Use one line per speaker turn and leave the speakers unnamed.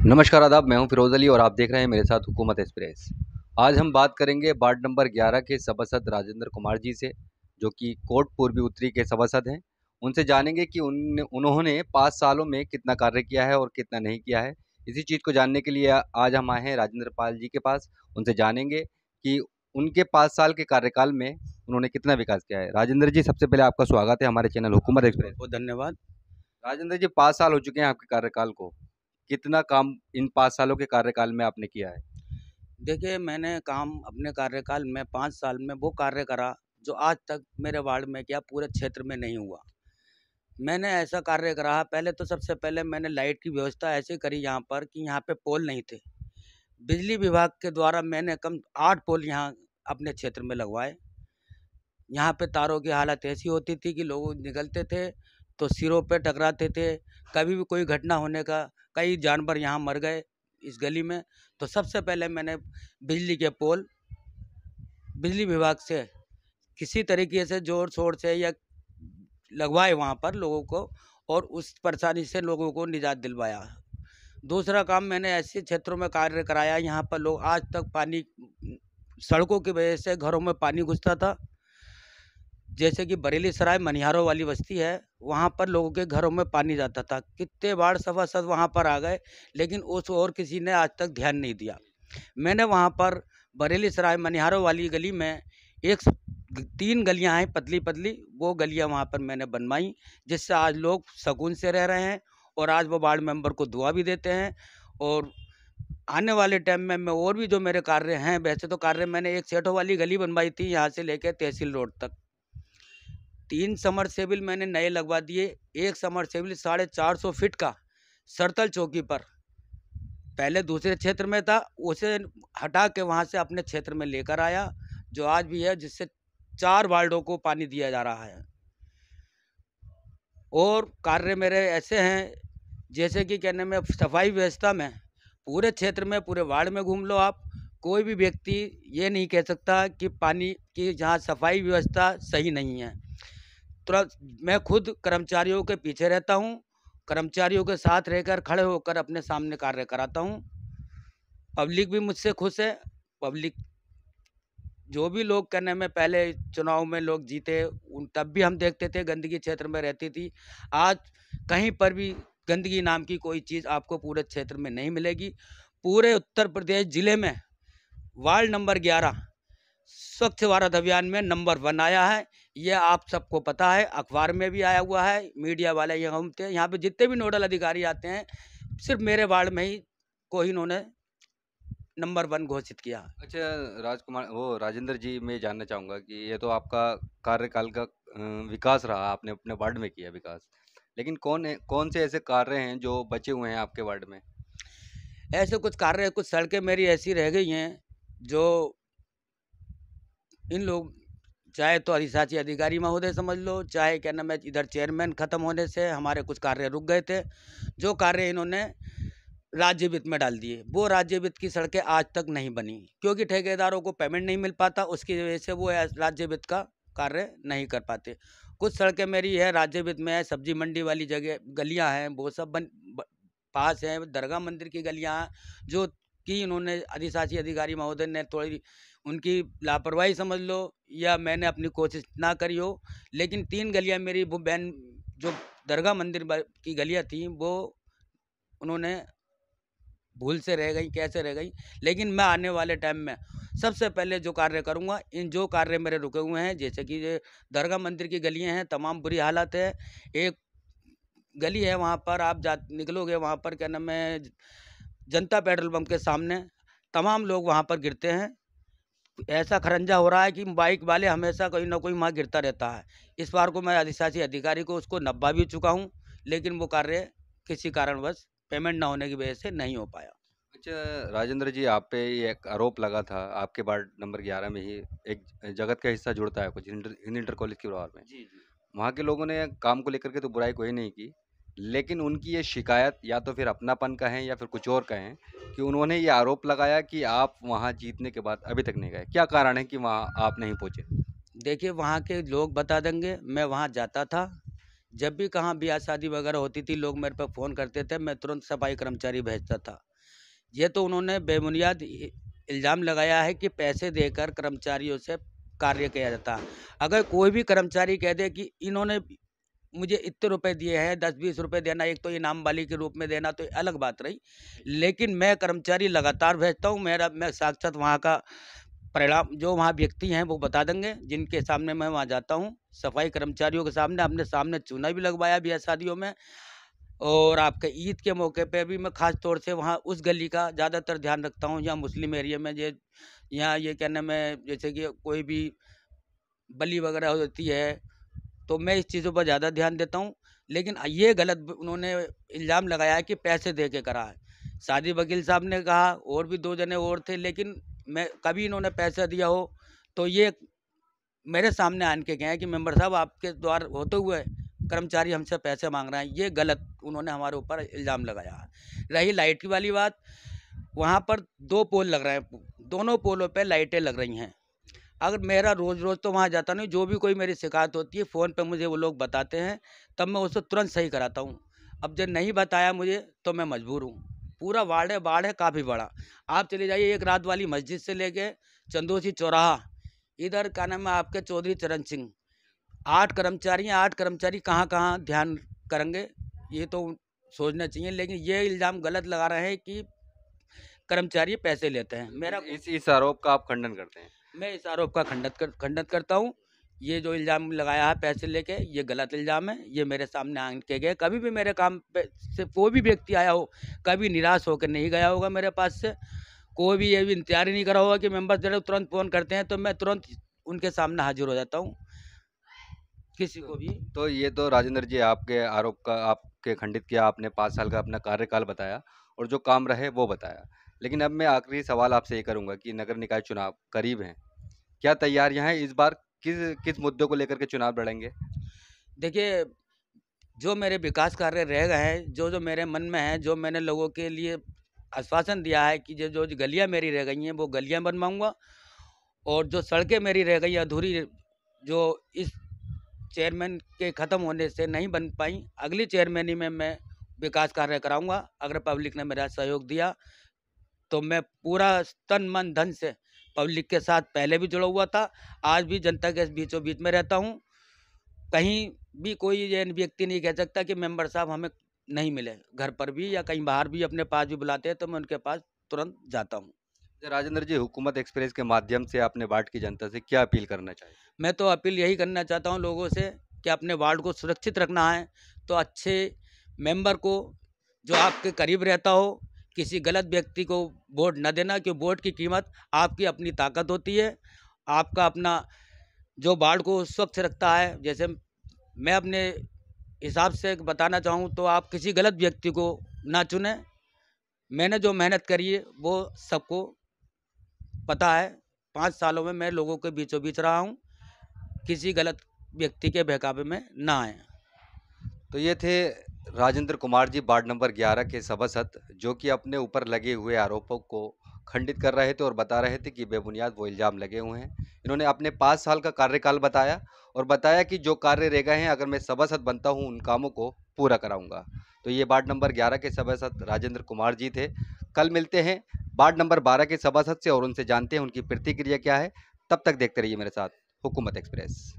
नमस्कार आदाब, मैं हूं फिरोज़ अली और आप देख रहे हैं मेरे साथ हुकूमत एक्सप्रेस। आज हम बात करेंगे वार्ड नंबर 11 के सभासद राजेंद्र कुमार जी से, जो कि कोट पूर्वी उत्तरी के सभासद हैं। उनसे जानेंगे कि उन्होंने 5 सालों में कितना कार्य किया है और कितना नहीं किया है। इसी चीज़ को जानने के लिए आज हम आए हैं राजेंद्र पाल जी के पास। उनसे जानेंगे कि उनके 5 साल के कार्यकाल में उन्होंने कितना विकास किया है। राजेंद्र जी, सबसे पहले आपका स्वागत है हमारे चैनल हुकूमत एक्सप्रेस।
बहुत धन्यवाद।
राजेंद्र जी, 5 साल हो चुके हैं आपके कार्यकाल को। कितना काम इन 5 सालों के कार्यकाल में आपने किया है?
देखिए, मैंने काम अपने कार्यकाल में 5 साल में वो कार्य करा जो आज तक मेरे वार्ड में क्या पूरे क्षेत्र में नहीं हुआ। मैंने ऐसा कार्य करा, पहले तो सबसे पहले मैंने लाइट की व्यवस्था ऐसे करी यहाँ पर कि यहाँ पे पोल नहीं थे। बिजली विभाग के द्वारा मैंने कम 8 पोल यहाँ अपने क्षेत्र में लगवाए। यहाँ पे तारों की हालत ऐसी होती थी कि लोग निकलते थे तो सिरों पे टकराते थे। कभी भी कोई घटना होने का, कई जानवर यहाँ मर गए इस गली में। तो सबसे पहले मैंने बिजली के पोल बिजली विभाग से किसी तरीके से जोर शोर से या लगवाए वहाँ पर लोगों को, और उस परेशानी से लोगों को निजात दिलवाया। दूसरा काम मैंने ऐसे क्षेत्रों में कार्य कराया, यहाँ पर लोग आज तक पानी, सड़कों की वजह से घरों में पानी घुसता था। जैसे कि बरेली सराय मनिहारों वाली बस्ती है, वहाँ पर लोगों के घरों में पानी जाता था। कितने बार सभासद वहाँ पर आ गए, लेकिन उस और किसी ने आज तक ध्यान नहीं दिया। मैंने वहाँ पर बरेली सराय मनिहारों वाली गली में 3 गलियाँ हैं पतली पतली, वो गलियाँ वहाँ पर मैंने बनवाई, जिससे आज लोग सुकून से रह रहे हैं और आज वो वार्ड मेंबर को दुआ भी देते हैं। और आने वाले टाइम में मैं और भी जो मेरे कार्य हैं, वैसे तो कार्य मैंने एक सेठों वाली गली बनवाई थी यहाँ से लेकर तहसील रोड तक। 3 समरसेबिल मैंने नए लगवा दिए। एक समरसेबिल 450 फीट का सरतल चौकी पर पहले दूसरे क्षेत्र में था, उसे हटा के वहाँ से अपने क्षेत्र में लेकर आया, जो आज भी है, जिससे 4 वार्डों को पानी दिया जा रहा है। और कार्य मेरे ऐसे हैं, जैसे कि कहने में सफाई व्यवस्था में पूरे क्षेत्र में, पूरे वार्ड में घूम लो आप, कोई भी व्यक्ति ये नहीं कह सकता कि पानी की जहाँ सफाई व्यवस्था सही नहीं है। तुरंत मैं खुद कर्मचारियों के पीछे रहता हूँ, कर्मचारियों के साथ रहकर खड़े होकर अपने सामने कार्य कराता हूँ। पब्लिक भी मुझसे खुश है। पब्लिक, जो भी लोग कहने में पहले चुनाव में लोग जीते, उन तब भी हम देखते थे गंदगी क्षेत्र में रहती थी। आज कहीं पर भी गंदगी नाम की कोई चीज़ आपको पूरे क्षेत्र में नहीं मिलेगी। पूरे उत्तर प्रदेश ज़िले में वार्ड नंबर 11 स्वच्छ भारत अभियान में नंबर 1 आया है। ये आप सबको पता है, अखबार में भी आया हुआ है, मीडिया वाले यहाँ घूमते हैं। यहाँ पे जितने भी नोडल अधिकारी आते हैं, सिर्फ मेरे वार्ड में ही को इन्होंने नंबर 1 घोषित किया।
अच्छा, राजेंद्र जी, मैं जानना चाहूँगा कि ये तो आपका कार्यकाल का विकास रहा, आपने अपने वार्ड में किया विकास। लेकिन कौन से ऐसे कार्य हैं जो बचे हुए हैं आपके वार्ड में?
ऐसे कुछ कार्य, कुछ सड़कें मेरी ऐसी रह गई हैं जो इन लोग, चाहे तो अधिशासी अधिकारी महोदय समझ लो, चाहे क्या नाम है, इधर चेयरमैन ख़त्म होने से हमारे कुछ कार्य रुक गए थे, जो कार्य इन्होंने राज्य वित्त में डाल दिए। वो राज्य वित्त की सड़कें आज तक नहीं बनी, क्योंकि ठेकेदारों को पेमेंट नहीं मिल पाता, उसकी वजह से वो राज्य वित्त का कार्य नहीं कर पाते। कुछ सड़कें मेरी है राज्य वित्त में है, सब्जी मंडी वाली जगह गलियां हैं, वो सब पास हैं। दरगाह मंदिर की गलियां हैं, जो कि इन्होंने अधिशासी अधिकारी महोदय ने थोड़ी उनकी लापरवाही समझ लो, या मैंने अपनी कोशिश ना करी हो। लेकिन 3 गलियां मेरी वो बैन, जो दरगाह मंदिर की गलियां थी, वो उन्होंने भूल से रह गई, कैसे रह गई। लेकिन मैं आने वाले टाइम में सबसे पहले जो कार्य करूंगा, इन जो कार्य मेरे रुके हुए हैं, जैसे कि ये दरगाह मंदिर की गलियां हैं, तमाम बुरी हालत है। एक गली है वहाँ पर आप निकलोगे, वहाँ पर क्या नाम है, जनता पेट्रोल पंप के सामने तमाम लोग वहाँ पर गिरते हैं। ऐसा खरंजा हो रहा है कि बाइक वाले हमेशा कोई ना कोई वहाँ गिरता रहता है। इस बार को मैं अधिशासी अधिकारी को उसको नब्बा भी चुका हूँ, लेकिन वो कार्य किसी कारणवश पेमेंट ना होने की वजह से नहीं हो पाया।
अच्छा राजेंद्र जी, आप पे ये एक आरोप लगा था, आपके वार्ड नंबर 11 में ही एक जगत का हिस्सा जुड़ता है कुछ इंटर कॉलेज के बराबर में।
जी जी।
वहाँ के लोगों ने काम को लेकर के तो बुराई कोई नहीं की, लेकिन उनकी ये शिकायत या तो फिर अपनापन का है या फिर कुछ और का है कि उन्होंने ये आरोप लगाया कि आप वहाँ जीतने के बाद अभी तक नहीं गए। क्या कारण है कि वहाँ आप नहीं पहुँचे?
देखिए, वहाँ के लोग बता देंगे। मैं वहाँ जाता था, जब भी कहाँ ब्याह शादी वगैरह होती थी, लोग मेरे पे फ़ोन करते थे, मैं तुरंत सफाई कर्मचारी भेजता था। ये तो उन्होंने बेबुनियाद इल्ज़ाम लगाया है कि पैसे देकर कर्मचारियों से कार्य किया जाता है। अगर कोई भी कर्मचारी कह दे कि इन्होंने मुझे इतने रुपए दिए हैं, 10-20 रुपए देना, एक तो इनाम वाली के रूप में देना तो अलग बात रही। लेकिन मैं कर्मचारी लगातार भेजता हूँ, मैं साक्षात वहाँ का परिणाम जो वहाँ व्यक्ति हैं वो बता देंगे, जिनके सामने मैं वहाँ जाता हूँ। सफाई कर्मचारियों के सामने, अपने सामने चूना भी लगवाया भी है शादियों में, और आपके ईद के मौके पे भी मैं ख़ास तौर से वहाँ उस गली का ज़्यादातर ध्यान रखता हूँ। यहाँ मुस्लिम एरिया में यहाँ ये क्या नाम है, जैसे कि कोई भी बलि वगैरह होती है, तो मैं इस चीज़ों पर ज़्यादा ध्यान देता हूँ। लेकिन ये गलत उन्होंने इल्ज़ाम लगाया है कि पैसे दे के करा है। सादी वकील साहब ने कहा, और भी 2 जने और थे, लेकिन मैं कभी इन्होंने पैसा दिया हो तो ये मेरे सामने आन के गए हैं कि मेंबर साहब आपके द्वारा होते हुए कर्मचारी हमसे पैसे मांग रहे हैं। ये गलत उन्होंने हमारे ऊपर इल्ज़ाम लगाया है। रही लाइट की वाली बात, वहाँ पर 2 पोल लग रहे हैं, दोनों पोलों पे लाइटें लग रही हैं। अगर मेरा रोज़-रोज़ तो वहाँ जाता नहीं, जो भी कोई मेरी शिकायत होती है फ़ोन पे मुझे वो लोग बताते हैं, तब मैं उसको तुरंत सही कराता हूँ। अब जब नहीं बताया मुझे तो मैं मजबूर हूँ। पूरा वार्ड है काफ़ी बड़ा। आप चले जाइए एक रात वाली मस्जिद से लेके चंदोसी चौराहा, इधर क्या नाम है आपके चौधरी चरण सिंह, 8 कर्मचारी हैं, 8 कर्मचारी कहाँ-कहाँ ध्यान करेंगे, ये तो सोचना चाहिए। लेकिन ये इल्ज़ाम गलत लगा रहे हैं कि कर्मचारी पैसे लेते हैं। मेरा
इस आरोप का आप खंडन करते हैं?
मैं इस आरोप का खंडन करता हूँ। ये जो इल्ज़ाम लगाया है पैसे लेके, ये गलत इल्ज़ाम है। ये मेरे सामने आन के गए, कभी भी मेरे काम पे से कोई भी व्यक्ति आया हो, कभी निराश होकर नहीं गया होगा मेरे पास से। कोई भी ये भी इंतज़ार ही नहीं करा होगा कि मेंबर जो है तुरंत फ़ोन करते हैं, तो मैं तुरंत उनके सामने हाज़िर हो जाता हूँ, किसी को भी।
तो ये तो राजेंद्र जी आपके आरोप का आपके खंडित किया, आपने 5 साल का अपना कार्यकाल बताया और जो काम रहे वो बताया। लेकिन अब मैं आखिरी सवाल आपसे ये करूँगा कि नगर निकाय चुनाव करीब हैं, क्या तैयारियाँ हैं इस बार किस किस मुद्दों को लेकर के चुनाव लड़ेंगे?
देखिए, जो मेरे विकास कार्य रह गए हैं, जो मेरे मन में है, जो मैंने लोगों के लिए आश्वासन दिया है कि जो गलियाँ मेरी रह गई हैं, वो गलियाँ बनवाऊँगा, और जो सड़कें मेरी रह गई अधूरी, जो इस चेयरमैन के ख़त्म होने से नहीं बन पाई, अगली चेयरमैनी में मैं विकास कार्य कराऊँगा। अगर पब्लिक ने मेरा सहयोग दिया, तो मैं पूरा तन, मन, धन से पब्लिक के साथ पहले भी जुड़ा हुआ था, आज भी जनता के बीचों बीच में रहता हूँ। कहीं भी कोई ये व्यक्ति नहीं कह सकता कि मेंबर साहब हमें नहीं मिले, घर पर भी या कहीं बाहर भी अपने पास भी बुलाते हैं, तो मैं उनके पास तुरंत जाता हूँ।
राजेंद्र जी, हुकूमत एक्सप्रेस के माध्यम से अपने वार्ड की जनता से क्या अपील करना चाहिए?
मैं तो अपील यही करना चाहता हूँ लोगों से कि अपने वार्ड को सुरक्षित रखना है, तो अच्छे मेंबर को जो आपके करीब रहता हो, किसी गलत व्यक्ति को वोट न देना, कि वोट की कीमत आपकी अपनी ताकत होती है। आपका अपना जो वार्ड को स्वच्छ रखता है, जैसे मैं अपने हिसाब से बताना चाहूँ तो आप किसी गलत व्यक्ति को ना चुनें। मैंने जो मेहनत करी है वो सबको पता है। 5 सालों में मैं लोगों के बीचों बीच रहा हूँ, किसी गलत व्यक्ति के बहकावे में ना आएँ।
तो ये थे राजेंद्र कुमार जी, वार्ड नंबर 11 के सभासद, जो कि अपने ऊपर लगे हुए आरोपों को खंडित कर रहे थे और बता रहे थे कि बेबुनियाद वो इल्ज़ाम लगे हुए हैं। इन्होंने अपने 5 साल का कार्यकाल बताया और बताया कि जो कार्य रह गए हैं, अगर मैं सभासद बनता हूं, उन कामों को पूरा कराऊंगा। तो ये वार्ड नंबर 11 के सभासद राजेंद्र कुमार जी थे। कल मिलते हैं वार्ड नंबर 12 के सभासद से और उनसे जानते हैं उनकी प्रतिक्रिया क्या है। तब तक देखते रहिए मेरे साथ हुकूमत एक्सप्रेस।